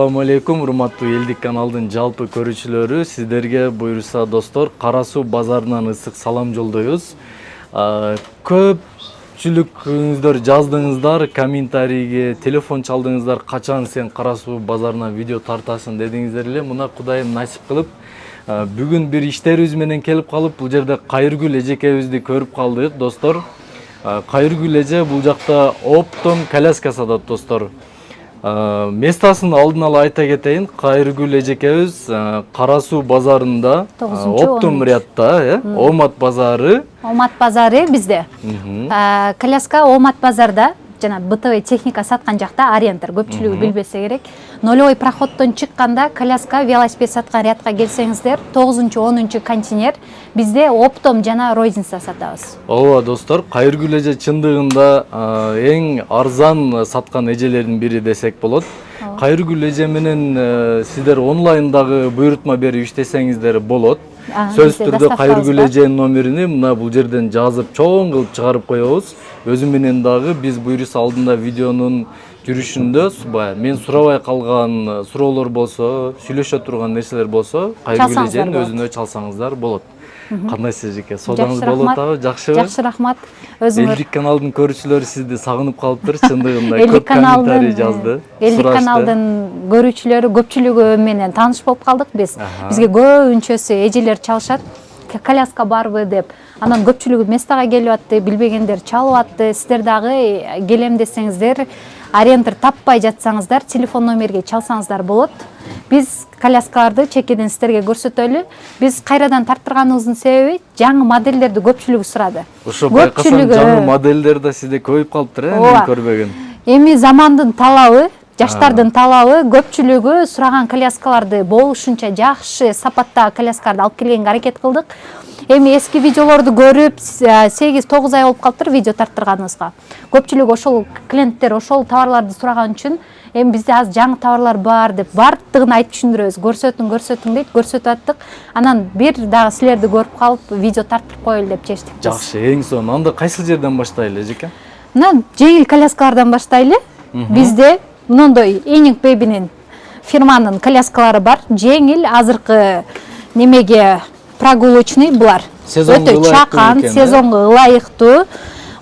Assalamu алейкум, урматтуу элдик каналдын жалпы көрүүчүлөрү. Сиздерге буюрса достор, Кара Суу базарынан ысык салам жолдойбуз. Көпчүлүгүңүздөр жаздыңыздар, комментарийге телефон чалдыңыздар, качан сен Кара Суу базарына видео тартасың дедиңиздер эле. Мына Кудайым насип кылып, бүгүн бир иштерибиз менен келип калып, бул жерде Кайыргүл эжекебизди көрүп калдык достор. Кайыргүл эже бул жакта оптом коляска сатат достор. Местасын алдын ала айта кетейин. Кайыргүл эжекебиз Кара Суу базарында оптом рядда, Омат базары. Омат базары бизде. Коляска Омат базарда, жана БТВ техника саткан жакта ориентир, көпчүлүгү билбесе керек. Нолевой проходдон чыкканда коляска, велосипед саткан рядка келсеңиздер, 9-10 контейнер бизде оптом жана розница сатабыз. Ооба достор, Кайыргүл эже чындыгында эң арзан саткан эжелердин бири десек болот. Кайыргүл эже менен сиздер онлайндагы буйрутма берип иштесеңиздер болот. Сөз түрдө Кайыргүл эженин номерини мына бул жерден жазып чоң кылып чыгарып коебуз. Өзү менен дагы биз буйруса алдында видеонун жүрүшүндө мен сурабай калган суроолор болсо, сүйлөшө турган нерселер болсо, Кайыргүл эженин өзүнө чалсаңыздар болот. Кандайсыз эжеке? Содаңыз болот абы, жакшыбы? Жакшы, рахмат. Өзүңөр. Элдик каналдын көрүүчүлөрү сизди сагынып калыптыр, чындыгында көп комментарий жазды. Элдик каналдын көрүүчүлөрү көпчүлүгү менен тааныш болуп калдык биз. Бизге көбүнчөсү эжелер чалышат. Коляска барбы деп. Анан көпчүлүгү местага келип атты, билбегендер чалып атты. Сиздер дагы келем десеңиздер, ориентир таппай жатсаңыздар, телефон номерге чалсаңыздар болот. Биз коляскаларды чекеден сиздерге көрсөтөлү. Биз кайрадан тарттырганыбыздын себеби жаңы модельдерди көпчүлүгү сурады. Ошо байкасам жаңы моделдер да сизде көбөйүп калыптыр, мен көрбөгөн. Эми замандын талабы, жаштардын талабы, көпчүлүгү сураган коляскаларды болушунча жакшы сапаттагы коляскаларды алып келгенге аракет кылдык. Эми эски видеолорду көрүп 8-9 ай болуп калыптыр видео тарттырганыбызга. Көпчүлүк ошол клиенттер ошол товарларды сураган үчүн эми бизде азыр жаңы товарлар бар деп бардыгын айтып түшүндүрөбүз. Көрсөтүң дейт, көрсөтүп аттык. Анан бир дагы силерди көрүп калып видео тарттырып коелу деп чечтик. Жакшы, эң сонун. Анда кайсы жерден баштайлы эжеке? Мына жеңил коляскалардан баштайлы. Бизде мындай Эник Бэбинин фирманын коляскалары бар. Жеңил, азыркы немеге прогулочный булар. Өтө чакан, сезонго ылайыктуу.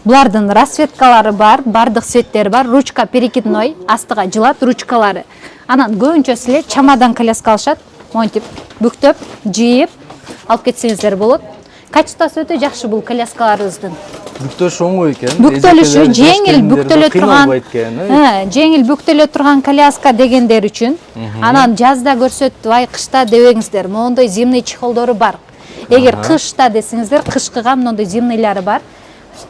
Булардын расцветкалары бар, бардык цветтери бар, ручка перекидной, астыга жылат ручкалары. Анан көбүнчөсү эле чамадан коляска алышат, монтип, бүктөп, жийип алып кетсеңиздер болот. Качествосы өтө жакшы бул коляскаларыбыздын. Бүктөш оңой экен. Бүктөлүшү жеңил бүктөлө турган, жеңил бүктөлө турган коляска дегендер үчүн. Анан жазда көрсөтүп, ай кышта дебеңиздер. Мондой зимний чехолдору бар. Эгер кышта десеңиздер, кышкыга мондой зимнийлери бар.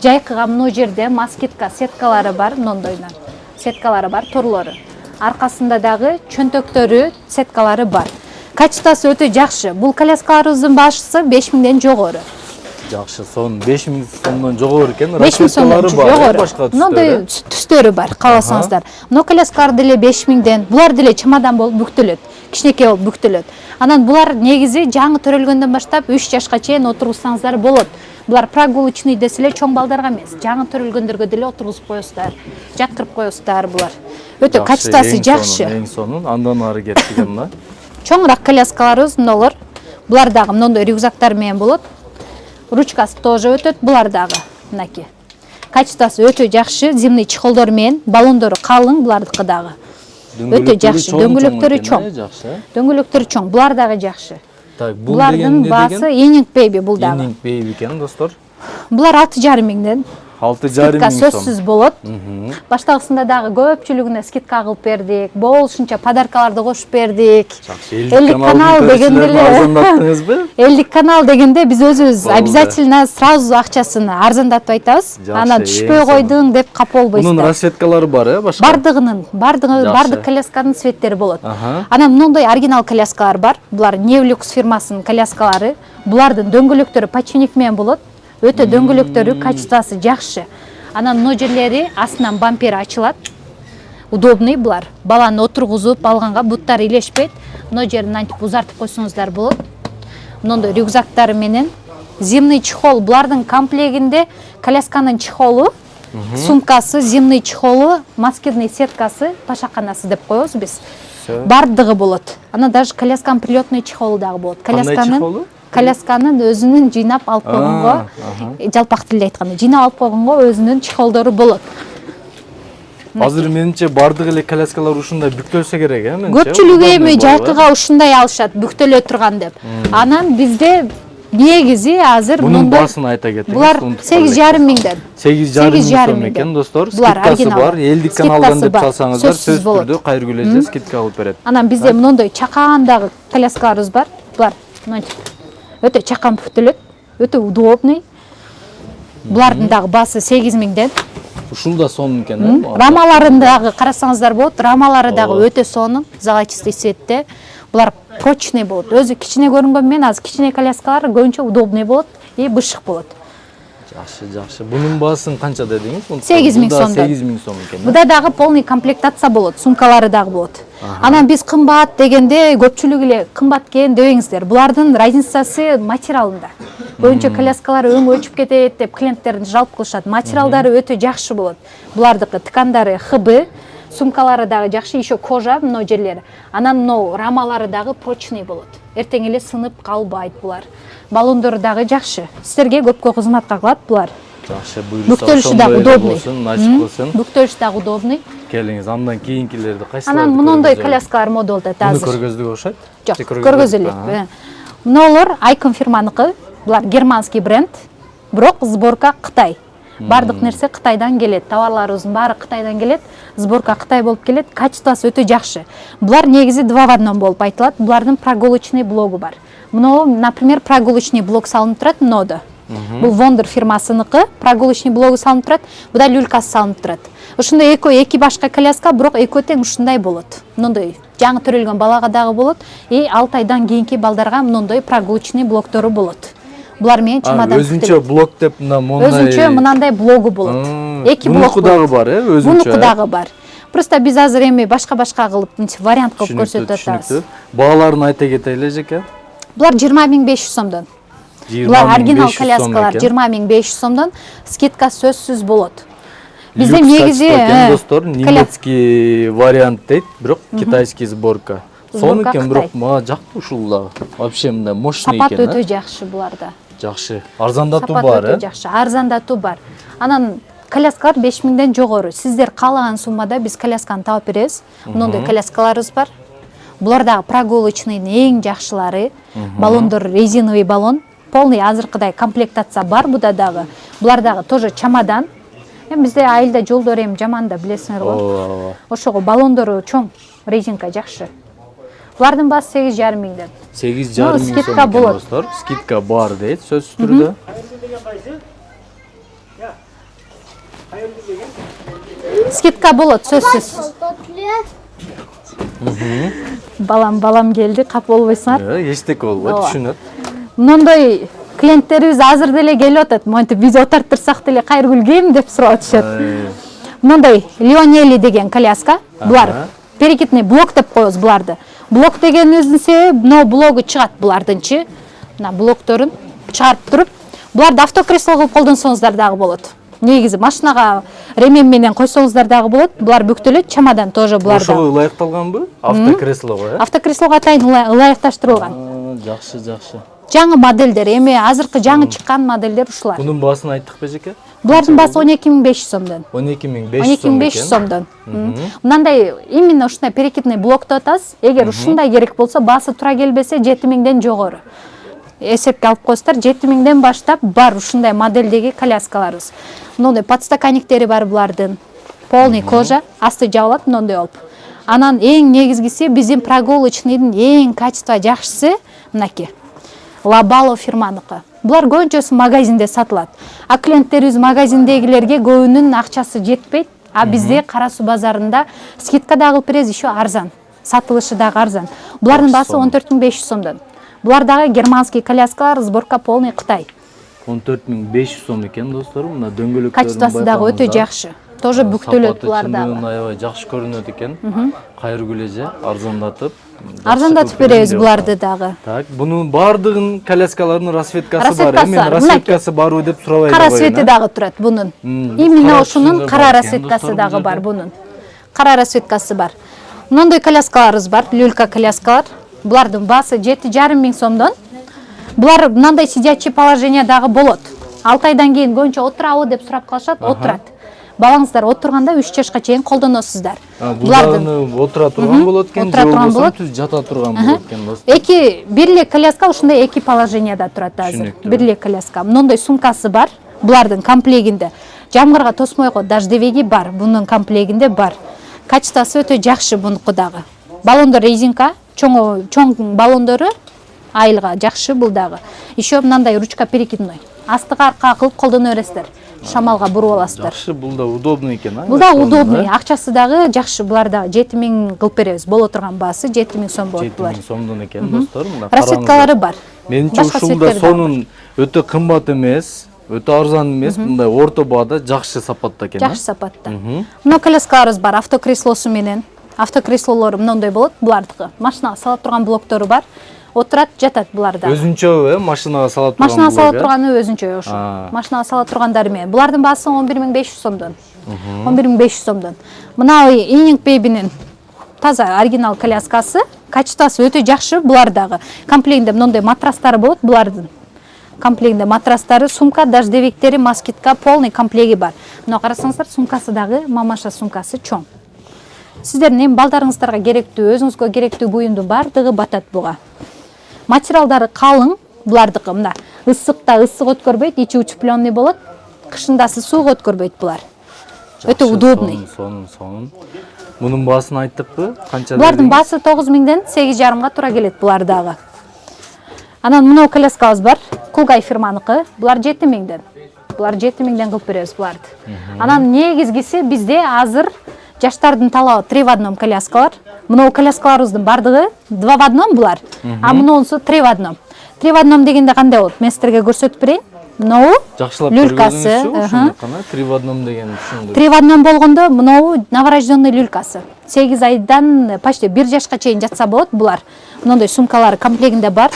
Жайкыга мына жерде москитка сеткалары бар, мондойдон. Сеткалары бар, торлору. Аркасында дагы чөнтөктөрү, сеткалары бар. Качествосы өтө жакшы. Бул коляскаларыбыздын башысы 5000ден жогору. Жакшы, сон 5000 сомдон жогору экен. 5000 сомдон жогору. Мындай түстөрү бар, кааласаңыздар. Мына коляскалар деле 5000ден, булар деле чамадан болуп бүктөлөт. Кичинекей болуп бүктөлөт. Анан булар негизи жаңы төрөлгөндөн баштап 3 жашка чейин отургузсаңыздар болот. Булар прогулочный деселе чоң балдарга эмес, жаңы төрөлгөндөргө деле отургузуп коесуздар, жаттырып коесуздар булар. Өтө качествосы жакшы. Эң сонун, андан ары кеттик эмне? Чоңураак коляскаларыбыз мыналар. Булар дагы мындай рюкзактар менен болот. Ручкасы тоже өтөт, булар дагы мынакей. Качествосы өтө жакшы, зимний чехолдор менен, баллондору калың булардыкы дагы. Өтө жакшы, дөңгөлөктөрү чоң. Дөңгөлөктөрү чоң, булар дагы жакшы. Булардын баасы Эник Бэби бул дагы. Эник Бэби экен достор. Булар 6,5 миңден. 6,5 миң сом. Сөзсүз болот. Баштагысында дагы көпчүлүгүнө скидка кылып бердик. Болушунча подаркаларды кошуп бердик. Элдик канал дегенде арзандаттыңызбы? Элдик канал дегенде биз өзүбүз обязательно сразу акчасын арзандатып айтабыз. Анан түшпөй койдуң деп капа болбойсуздар. Мунун расцветкалары бар, башка? Бардык колясканын цветтери болот. Анан мындай оригинал коляскалар бар. Булар Невлюкс фирмасынын коляскалары. Булардын дөңгөлөктөрү починик менен болот. Өтө дөңгөлөктөрү качествосы жакшы. Анан мына жерлери астынан бампери ачылат. Удобный булар. Баланы отургузуп алганга буттары илешпейт. Мына жерин антип узартып койсоңуздар болот. Мындай рюкзактары менен зимний чехол. Булардын комплегинде колясканын чехолу, сумкасы, зимний чехолу, москитный сеткасы, пашаканасы деп коебуз биз. Жакшы. Бардыгы болот. Ана даже колясканын прилетный чехолу дагы болот. Чехолу? Колясканын өзүнүн жыйнап алып койгонго, жалпак тилде айтканда, жыйнап алып койгонго өзүнүн чехолдору болот. Азыр менимче бардык эле коляскалар ушундай бүктөлсө керек, менимче. Көпчүлүгү эми жайкыга ушундай алышат, бүктөлө турган деп. Анан бизде негизи азыр Мунун баасын айта кетиңиз. Булар 8,5 миңден. 8,5 миң экен, достор. Скидкасы бар. Элдик каналдан деп чалсаңыздар, сөзсүз түрдө Кайыргүл скидка алып берет. Анан бизде мондой чакаандагы коляскаларыбыз бар. Булар мынтип өтө чакан бүктөлөт, өтө удобный. Булардын дагы баасы 8 миңден. Ушул да сонун экен, Рамаларын дагы карасаңыздар болот. Рамалары дагы өтө сонун, золотистый цветте. Булар прочный болот. Өзү кичине көрүнгөн менен азыр кичине коляскалар көбүнчө удобный болот и бышык болот. Жакшы. Бунун баасын канча дедиңиз? 8 миң сомдон. 8 миң сом экен. Буда дагы полный комплектация болот, сумкалары дагы болот. Анан биз кымбат дегенде көпчүлүк эле кымбат экен дебеңиздер. Булардын разницасы материалында. Көбүнчө коляскалар өң өчүп кетет деп клиенттердин жалп кылышат. Материалдары өтө жакшы болот. Булардыкы ткандары ХБ, сумкалары дагы жакшы, еще кожа мына жерлери. Анан мына рамалары дагы прочный болот. Эртең эле сынып калбайт булар. Баллондору дагы жакшы. Силерге көпкө кызматка кылат булар. Жакшы, буйруса. Бүктөлүшү дагы удобный. Начип кылсын. Бүктөлүшү дагы удобный. Келиңиз, андан кийинкилерди кайсыларды? Анан мындай коляскалар модалда азыр. Муну көргөздүгө окшойт? Жок, көргөзө элек. Мыналар Icon фирманыкы. Булар германский бренд, бирок сборка Кытай. Бардык нерсе Кытайдан келет. Товарларыбыздын баары Кытайдан келет. Сборка Кытай болуп келет. Качествосы өтө жакшы. Булар негизи 2 в 1 болуп айтылат. Булардын прогулочный блогу бар. Мына, например, прогулочный блог салынып турат мынада. Бул Wonder фирмасыныкы, прогулочный блогу салынып турат. Буда люлькасы салынып турат. Ушундай эки башка коляска, бирок экөө тең ушундай болот. Мындай жаңы төрөлгөн балага дагы болот. 6 айдан кийинки балдарга мындай прогулочный блоктору болот. Булар менен чамадан өзүнчө блок деп мындай. Өзүнчө мынандай блогу болот. Эки блок дагы бар, өзүнчө. Бунуку дагы бар. Просто биз азыр эми башка кылып вариант кылып көрсөтүп атабыз. Бааларын айта кетели эжеке. Булар 20,500 сомдон. Булар оригинал коляскалар 20,500 сомдон, скидка сөзсүз болот. Бизде негизи достор, немецкий вариант дейт, бирок китайский сборка. Сонун экен, бирок мага жакты ушул дагы. Вообще мындай мощный экен. Сапат өтө жакшы буларда. Жакшы. Арзандатуу бар, Сапат өтө жакшы, арзандатуу бар. Анан коляскалар 5 миңден жогору. Сиздер каалаган суммада биз колясканы таап беребиз. Мындай коляскаларыбыз бар. Булар дагы прогулочныйдын эң жакшылары. Баллондор резиновый баллон. Полный азыркыдай комплектация бар буда дагы. Булар дагы тоже чамадан. Бизде айылда жолдор эми жаман да билесиңер го. Ошого баллондору чоң, резинка жакшы. Булардын баасы 8,5 миңден. 8,5 миң скидка болот. Достор, скидка бар дейт сөзсүз түрдө. Скидка болот сөзсүз. Балам келди, кап болбойсуңар. Эчтеке болбойт, түшүнөт. Мындай клиенттерибиз азыр деле келип атат. Монтип биз отуруп турсак деле Кайыргүл ким деп сурап атышат. Мындай Лионели деген коляска. Булар перекидный блок деп коебуз буларды. Блок дегенибиздин себеби мына блогу чыгат булардынчы. Мына блокторун чыгарып туруп, буларды автокресло кылып колдонсоңуздар дагы болот. Негизи машинага ремень менен койсоңуздар дагы болот. Булар бүктөлөт, чамадан тоже буларда. Ошого ылайыкталганбы? Автокреслого, Автокреслого атайын ылайыкташтырылган. Жакшы. Жаңы модельдер, эми азыркы жаңы чыккан модельдер ушулар. Бунун баасын айттыкпы эжеке? Булардын баасы 12,500 сомдон. 12,500 сомдон. Мындай именно ушундай перекидный блокто атасыз. Эгер ушундай керек болсо, баасы туура келбесе 7 миңден жогору. Эсепке алып коесуздар, 7 миңден баштап бар ушундай модельдеги коляскаларыбыз. Мындай подстаканниктери бар булардын. Полный кожа, асты жабылат мындай болуп. Анан эң негизгиси биздин прогулочныйдын эң качество жакшысы мынакей. Лабало фирманыкы. Булар көбүнчөсү магазинде сатылат. А клиенттерибиз магазиндегилерге көбүнүн акчасы жетпейт. А бизде Кара Суу базарында скидка да кылып беребиз, еще арзан. Сатылышы дагы арзан. Булардын баасы 14,500 сомдон. Булар дагы германский коляскалар, сборка полный Кытай. 14,500 сом экен, достор. Мына дөңгөлөктөрүн качествосы дагы өтө жакшы. Тоже бүктөлөт булар дагы. Аябай жакшы көрүнөт экен. Кайыргүл эже арзандатып беребиз буларды дагы. Так, бунун бардыгын коляскалардын расцветкасы бар. Мен расцветкасы барбы деп сурабай Кара цвети дагы турат бунун. Именно ошонун кара расцветкасы дагы бар бунун. Кара расцветкасы бар. Мындай коляскаларыбыз бар, люлька коляскалар. Булардын баасы 7,5 сомдон. Булар мындай сидячий положениядагы болот. 6 айдан кийин көбүнчө отурабы деп сурап калышат, отурат. Балаңыздар отурганда 3 жашка чейин колдоносуздар. Булардын отура турган болот экен, отура турган болот, түз жата турган болот экен достор. Эки бир эле коляска ушундай эки положенияда турат азыр. Бир эле коляска. Мындай сумкасы бар. Булардын комплегинде жамгырга тосмойго дождевиги бар. Бунун комплегинде бар. Качествосы өтө жакшы бунуку дагы. Баллондор резинка, чоң баллондору айылга жакшы бул дагы. Еще мындай ручка перекидной. Астыга арка кылып колдоно бересиздер. Шамалга буруп аласыздар. Жакшы, бул да удобный экен, а? Бул да удобный. Акчасы дагы жакшы. Булар да 7000 кылып беребиз. Боло турган баасы 7000 сом болот булар. 7000 сомдон экен достор. Расцветкалары бар. Менимче ушул да сонун өтө кымбат эмес, өтө арзан эмес, мындай орто баада жакшы сапатта экен. Жакшы сапатта. Мына коляскаларыбыз бар, автокреслосу менен. Автокреслолору мындай болот, булардыкы. Машинага сала турган блоктору бар. Отурат, жатат буларда. Өзүнчө машинага сала турган. Машинага сала турганы өзүнчө ошо. Машинага сала тургандары менен. Булардын баасы 11500 сомдон. 11500 сомдон. Мына Ининг Бэйбинин таза оригинал коляскасы, качествосы өтө жакшы булардагы. Комплегинде мындай матрастары болот булардын. Комплегинде матрастары, сумка, дождевиктери, москитка, полный комплеги бар. Мына карасаңыздар, сумкасы дагы мамаша сумкасы чоң. Сиздердин эми балдарыңыздарга керектүү, өзүңүзгө керектүү буюмдун бардыгы батат буга. Материалдары калың, булардыкы мына ысыкта ысык өткөрбөйт, ичи учпленный болот. Кышындасы сууг өткөрбөйт булар. Өтө удобный. Сонун. Мунун баасын айттыкпы? Канча? Булардын баасы 9000ден 8,5га туура келет булардагы. Анан мына коляскабыз бар, Кулгай фирманыкы. Булар 7000ден. Булар 7000ден кылып беребиз буларды. Анан негизгиси бизде азыр жаштардын талабы 3 в 1 коляскалар. Мына коляскаларыбыздын бардыгы 2 в 1 булар. А мунусу 3 в 1. 3 в 1 дегенде кандай болот? Мен сиздерге көрсөтүп берейин. Мынау жакшылап люлькасы. 3 в 1 деген ушундай. 3 в 1 болгондо мынау новорожденный люлькасы. 8 айдан почти 1 жашка чейин жатса болот булар. Мындай сумкалары комплегинде бар.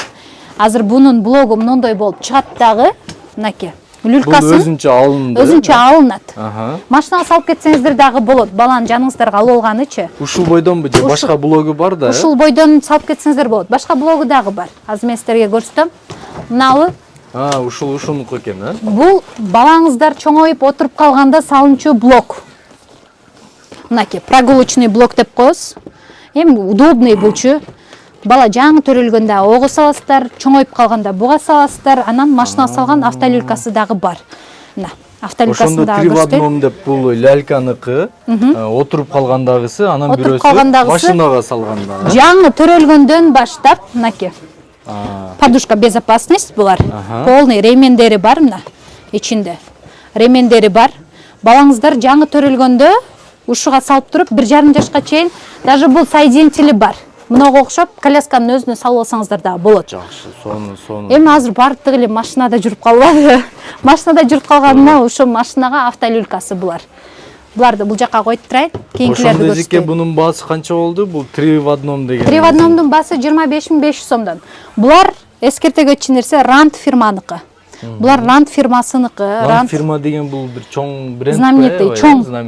Азыр бунун блогу мындай болуп чыгат дагы. Мынакей. Люлькасы Бул өзүнчө алынды. Өзүнчө алынат. Аха. Машинага салып кетсеңиздер дагы болот. Баланы жаныңыздарга алып алганычы. Ушул бойдонбу же башка блогу бар да? Ушул бойдон салып кетсеңиздер болот. Башка блогу дагы бар. Азыр мен сиздерге көрсөтөм. Мынабы ушунуку экен, а? Бул балаңыздар чоңоюп отуруп калганда салынчу блок. Мынакей, прогулочный блок деп коебуз. Эми удобный булчу. Бала жаңы төрөлгөндө ого саласыздар, чоңоюп калганда буга саласыздар. Анан машинага салган автолюлькасы дагы бар. Мына, автолюлькасын дагы көрсөтөм. Ошондо 3 в 1 деп бул ляльканыкы, отуруп калгандагысы, анан бирөөсү машинага салганда. Жаңы төрөлгөндөн баштап, мынакей. Подушка безопасность булар. Полный ремендери бар мына ичинде. Ремендери бар. Балаңыздар жаңы төрөлгөндө ушуга салып туруп 1,5 жашка чейин даже бул соединители бар. Мынага окшоп колясканын өзүнө салып алсаңыздар да болот. Жакшы, сонун. Эми азыр бардык эле машинада жүрүп калбады. Машинада жүрүп калганына ошо машинага автолюлькасы булар. Буларды бул жака коюп турайын. Кийинкилерди көрсөтөйүн. Ошондо бунун баасы канча болду? Бул 3 в 1 деген. 3 в 1дун баасы 25500 сомдон. Булар эскерте кетчү нерсе Ранд фирманыкы. Булар Ранд фирмасыныкы. Ранд фирма деген бул бир чоң бренд. Знаменитый,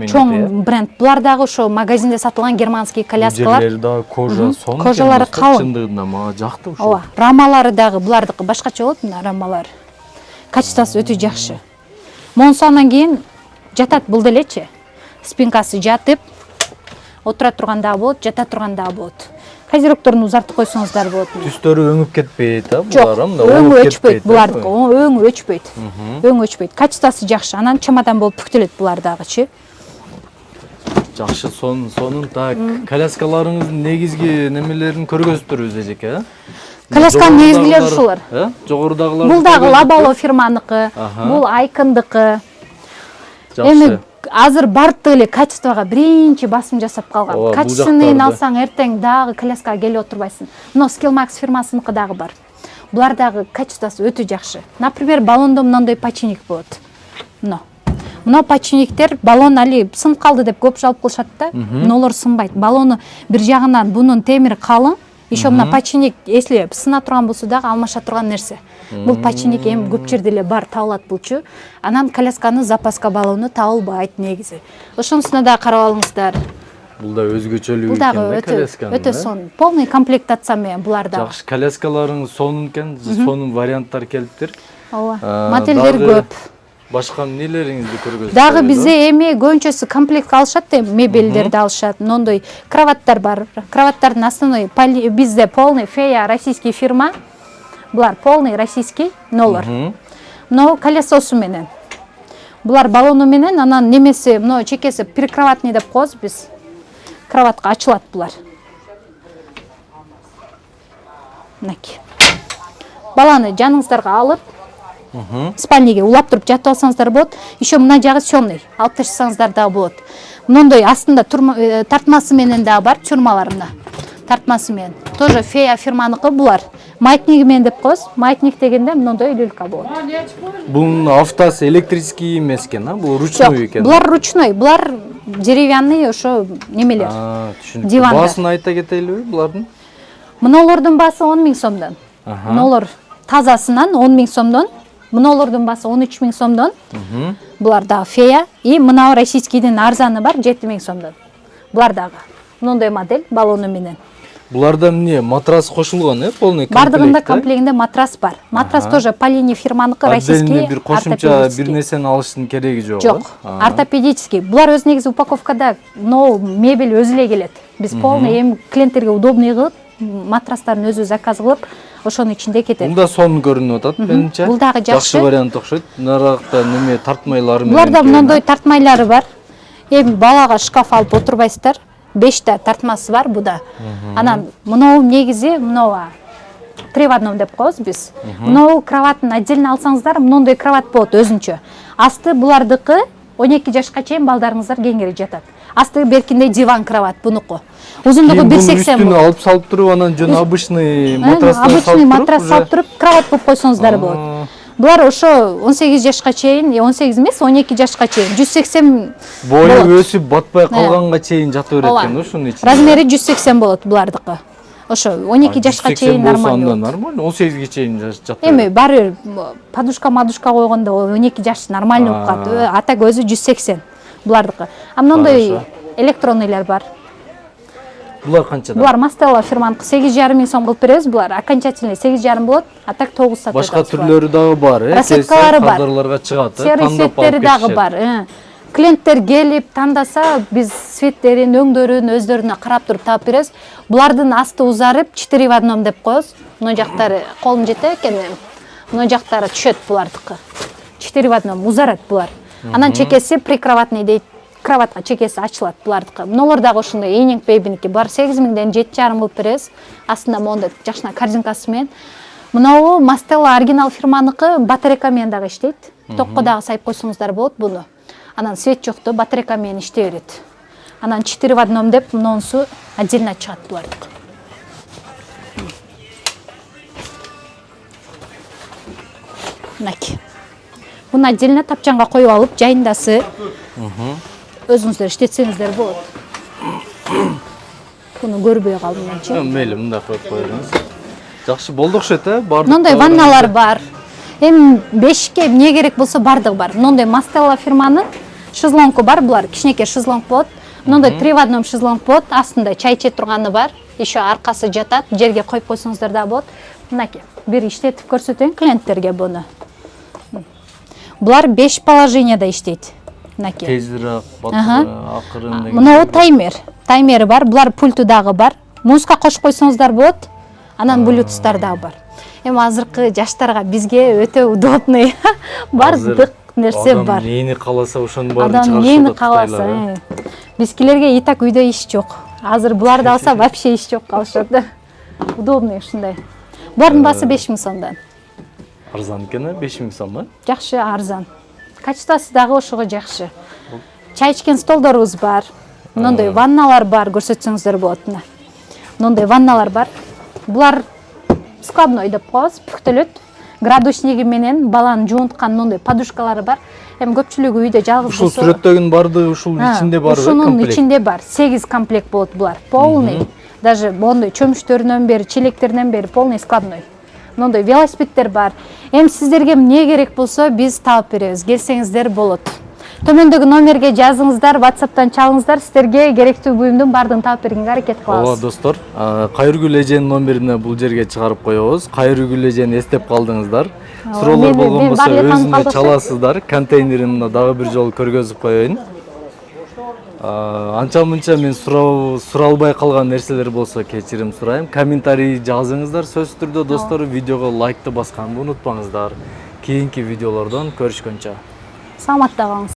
чоң бренд. Булар дагы ошо магазинде сатылган германский коляскалар. Жерлери дагы кожа сон. Кожалары калың. Чындыгында мага жакты ушул. Ооба, рамалары дагы булардыкы башкача болот, мына рамалар. Качествосы өтө жакшы. Монсу андан кийин жатат бул делечи. Спинкасы жатып, отура турганда болот, жата турганда болот. Козерокторун узартып койсоңуздар болот. Түстөрү өңүп кетпейт, а булар? Мында өңү өчпөйт булардыкы, өңү өчпөйт. Өңү өчпөйт. Качествосы жакшы. Анан чемодан болуп бүктөлөт булардагычы. Жакшы, сонун. Так, коляскаларыңыздын негизги немелерин көргөзүптүрбүз эжеке, а? Колясканын негизгилери ушулар. Жогорудагылар. Бул дагы Лабало фирманыкы, бул Айкындыкы. Эми азыр бардык эле качествого биринчи басым жасап калган. Качественныйын алсаң эртең дагы коляскага келип отурбайсың. Мына Skillmax фирмасыныкы дагы бар. Булар дагы качествосы өтө жакшы. Например, баллондо мындай починник болот. Мына починниктер баллон али сынып калды деп көп жалп кылышат да. Мыналар сынбайт. Баллону бир жагынан бунун темири калың. Еще мына починник, если сына турган болсо дагы алмаша турган нерсе. Бул починник эми көп жерде эле бар, табылат булчу. Анан колясканын запаска баллону табылбайт негизи. Ошонусуна да карап алыңыздар. Бул да өзгөчөлүк Бул экен дагы да өтө колясканын. сонун. Полный комплектация менен булар дагы. Жакшы, коляскаларың сонун экен, сонун варианттар келиптир. Ооба. Модельдер көп. Башка эмнелериңизди көргөзүп Дагы бизде эми көбүнчөсү комплект алышат, мебелдерди алышат. Мондой кроваттар бар. Кроваттардын основной бизде полный Фея российский фирма. Булар полный российский нолор. Но колесосу менен. Булар баллону менен, анан немеси, мына чекеси прикроватный деп коебуз биз. Кроватка ачылат булар. Мынакей. Баланы жаныңыздарга алып, спальниге улап туруп жатып алсаңыздар болот. Еще мына жагы сёмный, алып таштасаңыздар дагы болот. Мондой астында тартмасы менен дагы бар, чурмаларында. Тартмасы менен. Тоже Фея фирманыкы булар. Маятниги менен деп коебуз. Маятник дегенде мондой люлька болот. Бунун автосы электрический эмес экен, а? Бул ручной экен. Булар ручной, булар деревянный ошо немелер. Түшүнүктүү. Дивандар. Баасын айта кетелиби булардын? Мыналардын баасы 10 000 сомдон. Мыналар тазасынан 10 000 сомдон. Мыналардын баасы 13 000 сомдон. Булар дагы Фея. И мынау российскийдин арзаны бар 7 000 сомдон. Булар дагы. Мындай модель баллону менен. Буларда эмне, матрас кошулган, полный комплект. Бардыгында комплектинде матрас бар. Матрас тоже Полини фирманыкы российский. Отдельно бир кошумча бир нерсени алыштын кереги жок. Жок. Ортопедический. Булар өз негизи упаковкада мебель өзү эле келет. Биз полный эми клиенттерге удобный кылып, матрастарын өзү заказ кылып, ошонун ичинде кетет. Бул да сонун көрүнүп атат менимче. Бул дагы жакшы. Жакшы вариант окшойт. Наракта неме тартмайлары менен. Буларда мындай тартмайлары бар. Эми балага шкаф алып отурбайсыздар. 5 та тартмасы бар буда. Анан мынау негизи мынау 3 в 1 деп коебуз биз. Мынау кроватын отдельно алсаңыздар, мындай кроват болот өзүнчө. Асты булардыкы 12 жашка чейин балдарыңыздар кеңири жатат. Асты беркиндей диван кроват бунуку. Узундугу 1,80 болот. Алып салып туруп анан жөн обычный матрас салып туруп. Обычный матрас салып туруп кроват кылып койсоңуздар болот. Булар ошо 18 жашка чейин, 18 эмес, 12 жашка чейин 180 бою өсүп батпай калганга чейин жата берет экен ошонун ичинде. Размери 180 болот булардыкы. Ошо 12 жашка чейин нормально. Нормально, 18ге чейин жата. Эми баары подушка койгондо 12 жаш нормально болуп калат. Ата көзү 180 булардыкы. А мындай электронныйлар бар. Булар канчадан? Булар Mastella фирманыкы 8,5 000 сом кылып беребиз. Булар окончательный 8,5 болот. А так 9 сатып Башка түрлөрү дагы бар, Рассеткалары бар. Кадрларга чыгат, сервис сеттери дагы бар. Клиенттер келип тандаса, биз светтерин, өңдөрүн өздөрүнө карап туруп таап беребиз. Булардын асты узарып 4 в 1 деп коебуз. Мына жактары колум жете экен. Мына жактары түшөт булардыкы. 4 в 1 узарат булар. Анан чекеси прикроватный дейт. Кроватка чекеси ачылат булардыкы. Мыналар дагы ушундай Эйнинг бейбиники бар. 8 000ден 7,5 кылып беребиз. Астында мондой жакшына корзинкасы менен. Мынау Mastella оригинал фирманыкы батарейка менен дагы иштейт. Токко дагы сайып койсоңуздар болот буну. Анан свет жокту батарейка менен иштей берет. Анан 4 в 1 деп мынонсу отдельно чыгат булардыкы. Мынакей. Буну отдельно тапчанга коюп алып, жайындасы өзүңүздөр иштетсеңиздер болот. Буну көрбөй калдымчы. Мейли, мында коюп коюңуз. Жакшы болду окшойт, бардык. Мындай ванналар бар. Эми бешикке эмне керек болсо бардыгы бар. Мындай Mastella фирманын шезлонгу бар, булар кичинекей шезлонг болот. Мындай 3 в 1 шезлонг болот. Астында чай иче турганы бар. Еще аркасы жатат, жерге коюп койсоңуздар да болот. Мынакей, бир иштетип көрсөтөйүн клиенттерге буну. Булар 5 положенияда иштейт. Мынакей. Тезирээк, акырын деген. Мынау таймер. Таймери бар. Булар пульту дагы бар. Музыка кошуп койсоңуздар болот. Анан Bluetooth'тар дагы бар. Эми азыркы жаштарга бизге өтө удобный бардык нерсе бар. Адам нени кааласа ошонун баарын Адам нени кааласа. Бизкилерге и так үйдө иш жок. Азыр буларды алса вообще иш жок калышат да. Удобный ушундай. Булардын баасы 5 000 сомдон. Арзан экен, 5 000 сомго? Жакшы, арзан. Качествосы дагы ошого жакшы. Чай ичкен столдорубуз бар. Мындай ванналар бар, көрсөтсөңүздөр болот. Мындай ванналар бар. Булар складной деп коебуз, пүктөлөт. Градусниги менен баланын жуунткан мындай подушкалары бар. Эми көпчүлүгү үйдө жалгыз Ушул сүрөттөгүн барды ушул ичинде бар комплект. Ушунун ичинде бар. 8 комплект болот булар. Полный. Даже мондой чөмүчтөрүнөн бери, челектеринен бери полный складной. Мындай велосипедтер бар. Эми сиздерге эмне керек болсо биз таап беребиз. Келсеңиздер болот. Төмөндөгү номерге жазыңыздар, WhatsApp'тан чалыңыздар, сіздерге керектүү буюмдун баардыгын таап бергенге аракет кылабыз. Ооба достор, Кайыргүл эженин номерине бул жерге чыгарып коебуз. Кайыргүл эжени эстеп калдыңыздар. Суроолор болгон болсо өзүнө чаласыздар. Контейнерин дагы бир жолу көргөзүп коеюн. Анча мынча мен суралбай калган нерселер болсо кечирим сурайм. Комментарий жазыңыздар сөзсүз түрдө достор. Видеого лайкты басканды унутпаңыздар. Кийинки видеолордон көрүшкөнчө. Саламатта калыңыз.